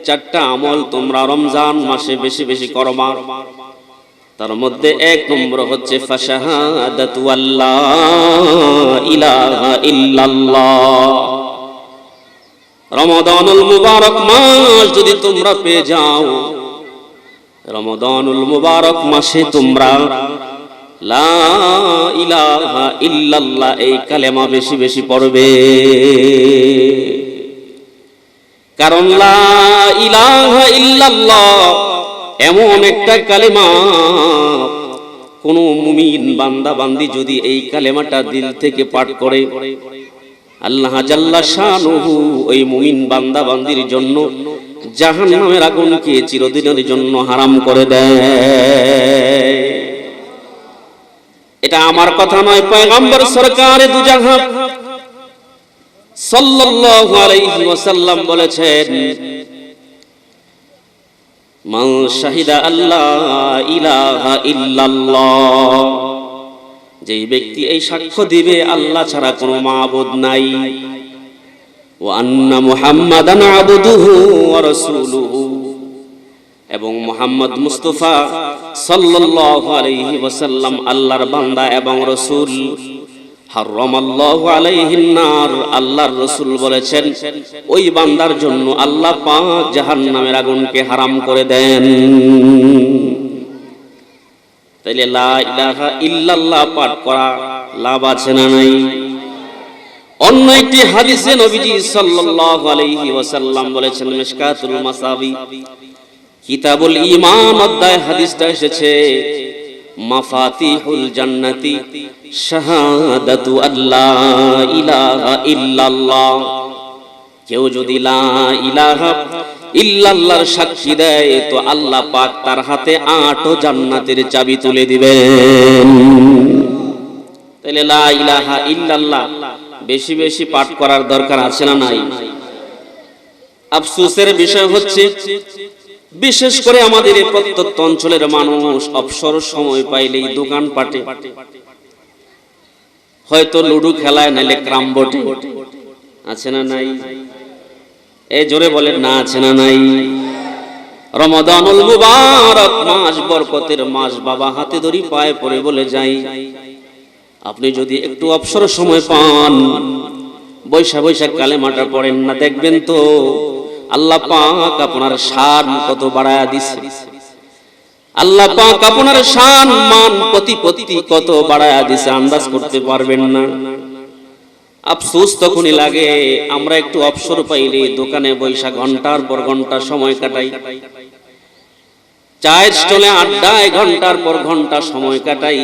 চারটা আমল তোমরা রমজান মাসে বেশি বেশি করবা। তার মধ্যে এক নম্বর হচ্ছে ফাশাহাদাতু আল্লা ইলাহা ইল্লাল্লাহ। রমাদানুল মুবারক মাস যদি তোমরা পেয়ে যাও, রমাদানুল মুবারক মাসে তোমরা লা ইলাহা ইল্লাল্লাহ এই কালেমা বেশি বেশি পড়বে। কারণ লা ইলাহা ইল্লাল্লাহ এমন একটা কালেমা, কোন মুমিন বান্দা বান্দি যদি এই কালেমাটা দিল থেকে পাঠ করে, আল্লাহ জাল্লা শানুহু ওই মুমিন বান্দা বান্দির জন্য জাহান্নামের আগুনকে চিরদিনের জন্য হারাম করে দেয়। এটা আমার কথা নয়, পয়গম্বর সরকারে দু জাহান সাল্লাল্লাহু আলাইহি ওয়াসাল্লাম বলেছেন, মান শাহিদা আল্লাহ ইলাহা ইল্লাল্লাহ, যেই ব্যক্তি এই সাক্ষ্য দিবে আল্লাহ ছাড়া কোনো মাবুদ নাই, ওয়া আন্না মুহাম্মাদান আবদুহু ওয়া রাসূলুহু, এবং মুহাম্মদ মুস্তাফা সাল্লাল্লাহু আলাইহি ওয়াসাল্লাম আল্লাহর বান্দা এবং রাসূল। হারামাল্লাহু আলাইহিন নার, আল্লাহর রাসূল বলেছেন ওই বান্দার জন্য আল্লাহ পাক জাহান্নামের আগুনকে হারাম করে দেন। তাইলে লা ইলাহা ইল্লাল্লাহ পাঠ করা লাভ আছে না নাই? অন্য একটি হাদিসে নবীজি সাল্লাল্লাহু আলাইহি ওয়াসাল্লাম বলেছেন, মিশকাতুল মাসাবি কিতাবুল ঈমান অধ্যায় হাদিসটা এসেছে, মাফাতিহুল জান্নাতি শাহাদাতু আল্লা ইলাহা ইল্লাল্লাহ। কেউ যদি লা ইলাহা ইল্লাল্লাহর সাক্ষী দেয় তো আল্লাহ পাক তার হাতে 8 জান্নাতের চাবি তুলে দিবেন। তাহলে লা ইলাহা ইল্লাল্লাহ বেশি বেশি পাঠ করার দরকার আছে না নাই? আফসোসের বিষয় হচ্ছে বিশেষ করে আমাদের এই প্রত্যন্ত অঞ্চলের মানুষ অবসর সময় পাইলেই দোকান পাটে, হয়তো লুডু খেলায়, নাইলে ক্রাম বোর্ডে, আছে না নাই? এই জোরে বলেন না আছে না নাই? রমাদানুল মুবারক মাস, বরকতের মাস, বাবা হাতে ধরি পায়ে পড়ে বলে যাই, আপনি যদি একটু অবসর সময় পান, বৈশা বৈশাখ কালেমাটা পড়েন না, দেখবেন তো আল্লাহ পাক আপনার শান কত বাড়ায়া দিছে। আল্লাহ পাক আপনার শান মান প্রতিপত্তি কত বাড়ায়া দিছে, আন্দাজ করতে পারবেন না। আফসোস তখনই লাগে আমরা একটু অবসর পাইলে দোকানে বৈশা ঘন্টার পর ঘন্টা সময় কাটাই, চায়ের স্টলে আড্ডায় ঘন্টার পর ঘন্টা সময় কাটাই,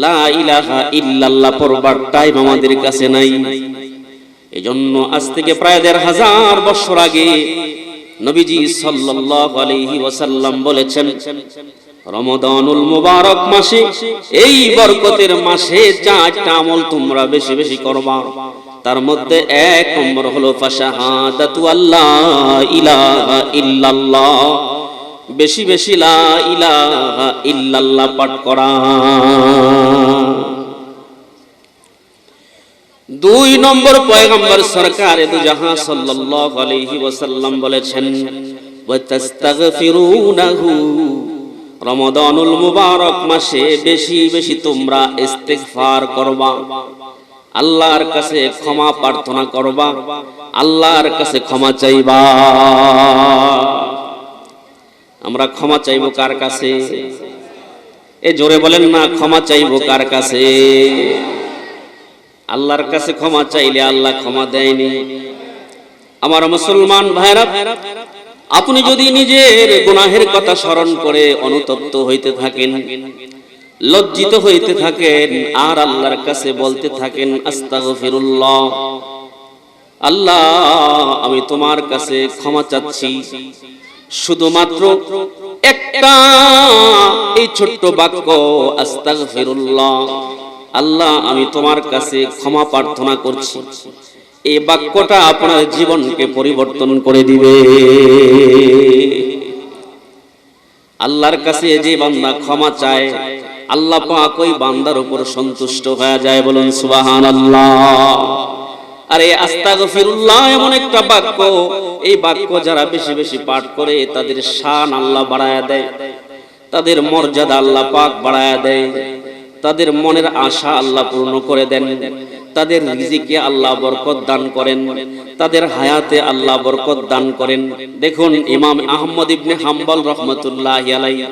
লা ইলাহা ইল্লাল্লাহ পড়বার টাইম আমাদের কাছে নাই। এজন্য আজ থেকে প্রায় ১৫০০ বছর আগে নবীজি সাল্লাল্লাহু আলাইহি ওয়াসাল্লাম বলেছেন, রমাদানুল মুবারক মাসে, এই বরকতের মাসে 4টা আমল তোমরা বেশি বেশি করবা। তার মধ্যে এক নম্বর হলো ফাশাহাদাতু আল্লা ইলাহা ইল্লাল্লাহ, বেশি বেশি লা ইলাহা ইল্লাল্লাহ পাঠ করা। 2 নম্বর পয়গম্বর সরকারে দু জাহান সাল্লাল্লাহু আলাইহি ওয়াসাল্লাম বলেছেন, ওয়া তাস্তাগফিরুনাহু, রমাদানুল মুবারক মাসে বেশি বেশি তোমরা ইস্তিগফার করবা, আল্লাহর কাছে ক্ষমা প্রার্থনা করবা, আল্লাহর কাছে ক্ষমা চাইবা। আমরা ক্ষমা চাইবো কার কাছে? এ জোরে বলেন না, ক্ষমা চাইবো কার কাছে? আল্লাহর কাছে ক্ষমা চাইলে আল্লাহ ক্ষমা দেয়নি। আমার মুসলমান ভাইরা, আপনি যদি নিজের গুনাহের কথা স্মরণ করে অনুতপ্ত হইতে থাকেন, লজ্জিত হইতে থাকেন, আর আল্লাহর কাছে বলতে থাকেন আস্তাগফিরুল্লাহ, আল্লাহ আমি তোমার কাছে ক্ষমা চাচ্ছি, শুধুমাত্র একটা এই ছোট্ট বাক্য আস্তাগফিরুল্লাহ, আল্লাহ আমি তোমার কাছে ক্ষমা প্রার্থনা করছি, এই বাক্যটা আপনার জীবনকে পরিবর্তন করে দিবে। আল্লাহর কাছে যে বান্দা ক্ষমা চায়, আল্লাহ পাক ওই বান্দার উপর সন্তুষ্ট হয়ে যায়। বলুন সুবহানাল্লাহ। আরে আস্তাগফিরুল্লাহ এমন একটা বাক্য, এই বাক্য যারা বেশি বেশি পাঠ করে তাদের শান আল্লাহ বাড়ায়া দেয়, তাদের মর্যাদা আল্লাহ পাক বাড়ায়া দেয়, তাদের মনের আশা আল্লাহ পূর্ণ করে দেন, তাদের রিজিকে আল্লাহ বরকত দান করেন, তাদের হায়াতে আল্লাহ বরকত দান করেন। দেখুন ইমাম আহমদ ইবনে হাম্বল রাহমাতুল্লাহি আলাইহি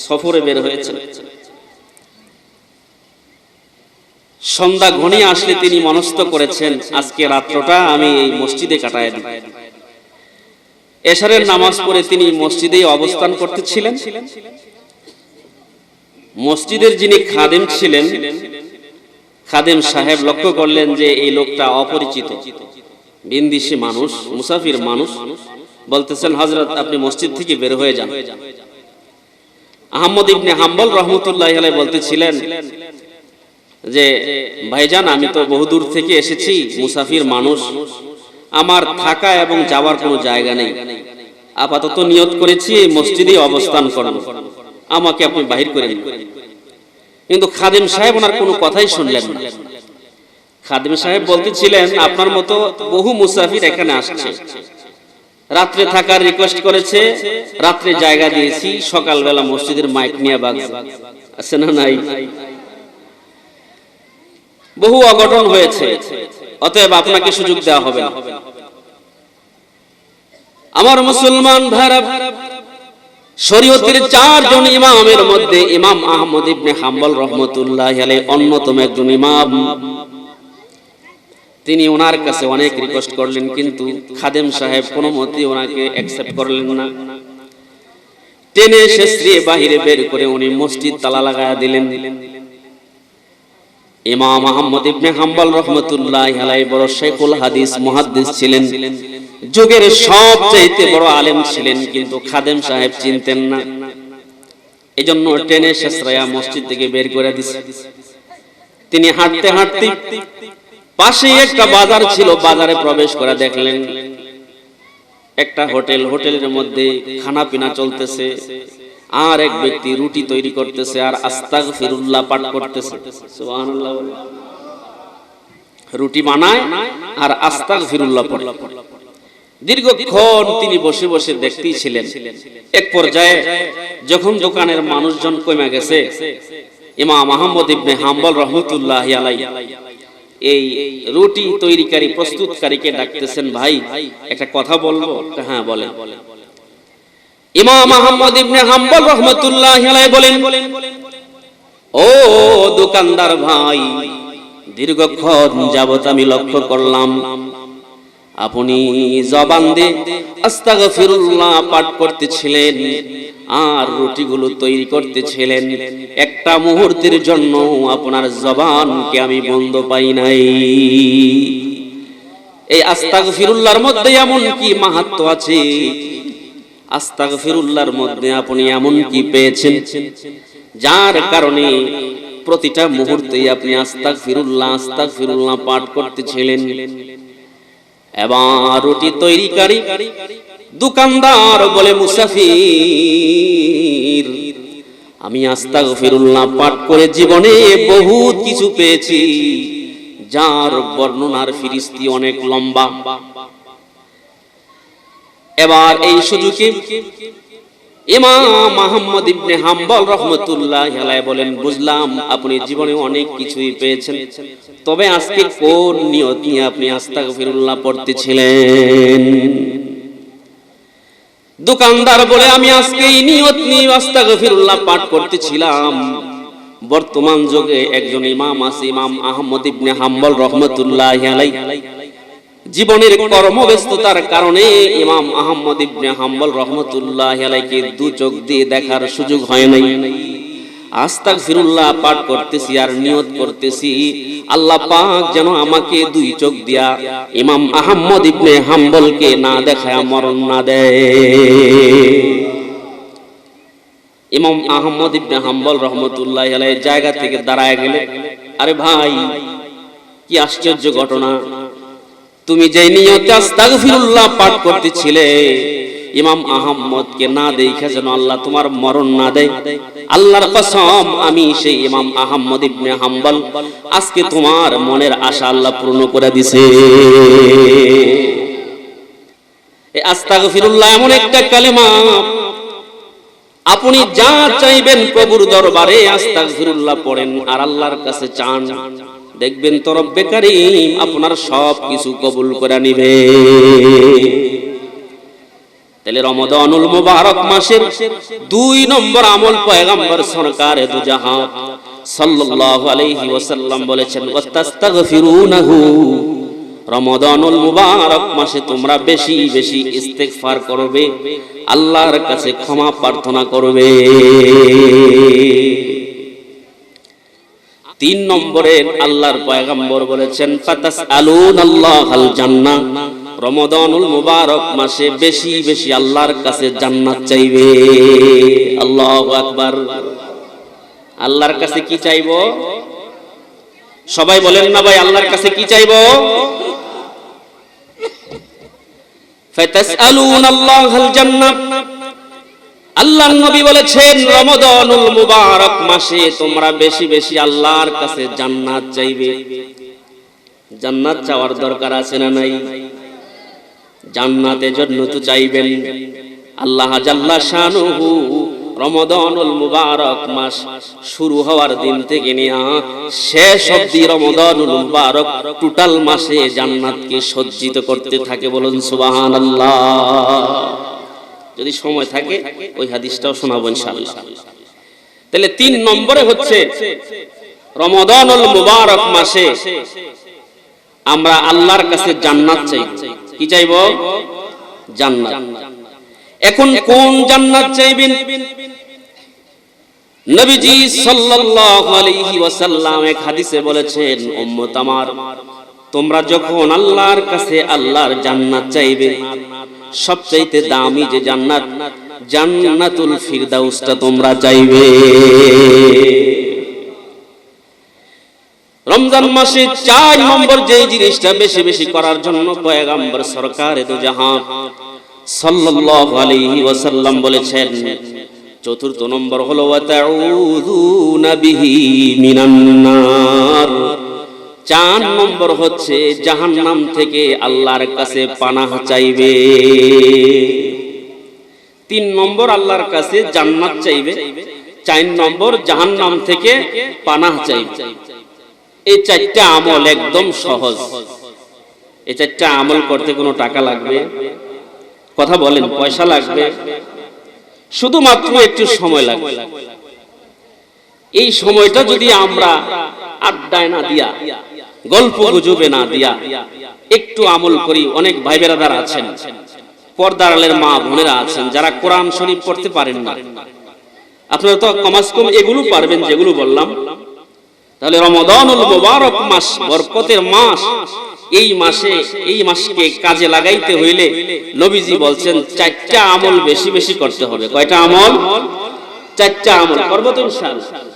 সফরে বের হয়েছেন। সন্ধ্যা ঘনিয়ে আসলে তিনি মনস্থ করেছেন আজকে রাত্রটা আমি এই মসজিদে কাটায় দিব। এশারের নামাজ পড়ে তিনি মসজিদেই অবস্থান করতেছিলেন। মসজিদের যিনি খাদেম ছিলেন, খাদেম সাহেব লক্ষ্য করলেন যে এই লোকটা অপরিচিত, বিন্দিসি মানুষ, মুসাফির মানুষ। বলতেছেন, হযরত আপনি মসজিদ থেকে বের হয়ে যান। আহমদ ইবনে হাম্বল রাহমাতুল্লাহি আলাইহি বলতেছিলেন যে ভাইজান, আমি তো বহুদূর থেকে এসেছি, মুসাফির মানুষ, আমার থাকা এবং যাওয়ার কোনো জায়গা নেই, আপাতত নিয়ত করেছি এই মসজিদে অবস্থান করব, আমাকে আপনি বাহির করে দিন। কিন্তু খাদেম সাহেব ওনার কোনো কথাই শুনলেন না। খাদেম সাহেব বলতেছিলেন, আপনার মতো বহু মুসাফির এখানে আসছে, রাত্রে থাকার রিকোয়েস্ট করেছে, রাত্রে জায়গা দিয়েছি, সকালবেলা মসজিদের মাইক নিয়ে বাজছে, আছে না নাই? বহু অঘটন হয়েছে, অতএব আপনাকে সুযোগ দেওয়া হবে না। আমার মুসলমান ভাইরা, শরীয়তের চারজন ইমামের মধ্যে ইমাম আহমদ ইবনে হাম্বল রাহমাতুল্লাহি আলাইহি অন্যতম একজন ইমাম। তিনি ওনার কাছে অনেক রিকোয়েস্ট করলেন, কিন্তু খাদেম সাহেব কোনো মতেই ওনাকে অ্যাকসেপ্ট করলেন না। টেনে শেষরে বাহিরে বের করে উনি মসজিদ তালা লাগায়া দিলেন। ইমাম আহমদ ইবনে হাম্বল রাহমাতুল্লাহি আলাইহি বড় শাইখুল হাদিস মুহাদ্দিস ছিলেন, যুগের সবচেয়ে বড় আলেম ছিলেন, কিন্তু খাদেম সাহেব চিনতেন না। এজন্য টেনে শেষরায়া মসজিদ থেকে বের করে দিয়েছে। তিনি হাঁটতে হাঁটতে পাশে একটা বাজার ছিল, বাজারে প্রবেশ করে দেখলেন একটা হোটেল, হোটেলের মধ্যে খানা পিনা চলতেছে, আর এক ব্যক্তি রুটি তৈরি করতেছে আর আস্তাগফিরুল্লাহ পাঠ করতেছে। সুবহানাল্লাহ। রুটি বানায় আর আস্তাগফিরুল্লাহ পড়ে। দীর্ঘক্ষণ তিনি বসে বসে দেখতেই ছিলেন। এক পর্যায়ে যখন দোকানের মানুষজন কমে গেছে, ইমাম আহমদ ইবনে হাম্বল রাহমাতুল্লাহি আলাইহি এই রুটি তৈরিকারী প্রস্তুতকারীকে ডাকতেছেন, ভাই একটা কথা বলবো? হ্যাঁ বলেন। ইমাম আহমদ ইবনে হাম্বল রাহমাতুল্লাহি আলাইহি বলেন, ও দোকানদার ভাই, দীর্ঘক্ষণ যাবত আমি লক্ষ্য করলাম আপনি জবান দিয়ে আস্তাগফিরুল্লাহ পাঠ করতেছিলেন আর রুটিগুলো তৈরি করতেছিলেন। একটা মুহূর্তের জন্য আপনার জবানকে আমি বন্ধ পাই নাই। এই আস্তাগফিরুল্লাহর মধ্যে এমন কি মাহাত্ম্য আছে, আস্তাগফিরুল্লাহর মধ্যে আপনি এমন কি পেয়েছেন যার কারণে প্রতিটা মুহূর্তে আপনি আস্তাগফিরুল্লাহ আস্তাগফিরুল্লাহ পাঠ করতেছিলেন। এবার রুটি তৈরিকারী দোকানদার বলে, মুসাফির, আমি আস্তাগফিরুল্লাহ পাঠ করে জীবনে বহুত কিছু পেয়েছি, যার বর্ণনার ফিরিস্তি অনেক লম্বা। এবার এই সুযোগে ইমাম আহমদ ইবনে হাম্বল রাহমাতুল্লাহি আলাইহি বলেন, বুঝলাম আপনি জীবনে অনেক কিছুই পেয়েছেন, তবে আজকে কোন নিয়ত নিয়ে আপনি আস্তাগফিরুল্লাহ পড়তেছিলেন? দোকানদার বলে, আমি আজকে এই নিয়ত নিয়ে আস্তাগফিরুল্লাহ পাঠ করতেছিলাম। বর্তমান যুগে একজন ইমাম আছে, ইমাম আহমদ ইবনে হাম্বল রাহমাতুল্লাহি আলাইহি জীবনের কর্মব্যস্ততার কারণে ইমাম আহমদ ইবনে হাম্বল রাহমাতুল্লাহি আলাইহি দু চোখ দিয়ে দেখার সুযোগ হয় নাই। আস্তাগফিরুল্লাহ পাঠ করতেছি আর নিয়ত করতেছি, আল্লাহ পাক যেন আমাকে দুই চোখ দিয়া ইমাম আহমদ ইবনে হাম্বলকে না দেখায় মরণ না দেয়। ইমাম আহমদ ইবনে হাম্বল রাহমাতুল্লাহি আলাইহি জায়গা থেকে দাঁড়ায় গেলেন, আরে ভাই, কি আশ্চর্য ঘটনা, তুমি যে নিয়তে আস্তাগফিরুল্লাহ পাঠ করতেছিলে ইমাম আহমদকে না দেখে যেন আল্লাহ তোমার মরণ না দেয়। আল্লাহর কসম, আমি সেই ইমাম আহমদ ইবনে হাম্বল, আজকে তোমার মনের আশা আল্লাহ পূর্ণ করে দিছে। এই আস্তাগফিরুল্লাহ এমন একটা কালেমা, আপনি যা চাইবেন প্রভুর দরবারে আস্তাগফিরুল্লাহ পড়েন আর আল্লাহর কাছে চান, দেখবেন তো রব্বে কারীম আপনার সব কিছু কবুল করে নিবে। তাহলে রমাদানুল মুবারক মাসের 2 নম্বর আমল পয়গম্বর সরকারে দু জাহান সাল্লাল্লাহু আলাইহি ওয়াসাল্লাম বলেছেন, ওয়াস্তাগফিরুনাহু, রমাদানুল মুবারক মাসে তোমরা বেশি বেশি ইস্তেগফার করবে, আল্লাহর কাছে ক্ষমা প্রার্থনা করবে। 3 নম্বরে আল্লাহর পয়গম্বর বলেছেন, ফাতাসআলুনাল্লাহাল জান্নাহ, রমাদানুল মুবারক মাসে বেশি বেশি আল্লাহর কাছে জান্নাত চাইবে। আল্লাহু আকবার। আল্লাহর কাছে কি চাইবো? সবাই বলেন না ভাই, আল্লাহর কাছে কি চাইবো? ফাতাসআলুনাল্লাহাল জান্নাহ, আল্লাহর নবী বলেছেন রমাদানুল মুবারক মাসে তোমরা বেশি বেশি আল্লাহর কাছে জান্নাত চাইবে। জান্নাত চাওয়ার দরকার আছে না নাই? জান্নাতের জন্য তো চাইবেন। আল্লাহ জাল্লা শানুহু রমাদানুল মুবারক মাস শুরু হওয়ার দিন থেকে নিয়ে শেষ অবধি রমাদানুল মুবারক টোটাল মাসে জান্নাতকে সজ্জিত করতে থাকে। বলুন সুবহানাল্লাহ। যদি সময় থাকে ওই হাদিসটাও শোনাবো ইনশাআল্লাহ। তাহলে 3 নম্বরে হচ্ছে রমাদানুল মুবারক মাসে আমরা আল্লাহর কাছে জান্নাত চাই। কি চাইব? জান্নাত। এখন কোন জান্নাত চাইবেন? নবীজি সাল্লাল্লাহু আলাইহি ওয়াসাল্লাম এক হাদিসে বলেছেন, উম্মত আমার, তোমরা যখন আল্লাহর কাছে আল্লাহর জান্নাত চাইবে, সবচাইতে দামি যে জান্নাত, জান্নাতুল ফিরদাউসটা তোমরা চাইবে। রমজান মাসে 4 নম্বর যে জিনিসটা বেশি বেশি করার জন্য পয়গম্বর সরকারে দু জাহান সাল্লাল্লাহু আলাইহি ওয়াসাল্লাম বলেছেন, 4 নম্বর হলো ওয়াতাউযুনা বিহি মিনান নার। 4 নম্বর হচ্ছে জাহান্নাম থেকে আল্লাহর কাছে পানাহ চাইবে। 3 নম্বর আল্লাহর কাছে জান্নাত চাইবে, 4 নম্বর জাহান্নাম থেকে পানাহ চাইবে। এই 4টা আমল একদম সহজ। এই 4টা আমল করতে কোনো টাকা লাগবে? কথা বলেন, পয়সা লাগবে? শুধুমাত্র একটু সময় লাগবে। এই সময়টা যদি আমরা আড্ডায় না দিয়া, গল্প গুজবে না দিয়া একটু আমল করি। অনেক ভাই বেরাদার আছেন, পর্দার আলের মা বোনেরা আছেন, যারা কোরআন শরীফ পড়তে পারেন না। আপনারা তো কমাস কম এগুলো পারবেন যেগুলো বললাম। তাহলে রমাদানুল মুবারক মাস, বরকতের মাস, এই মাসে এই মাসকে কাজে লাগাইতে হইলে নবীজি বলছেন 4টা আমল বেশি বেশি করতে হবে। কয়টা আমল? 4টা আমল করব তো ইনশাআল্লাহ।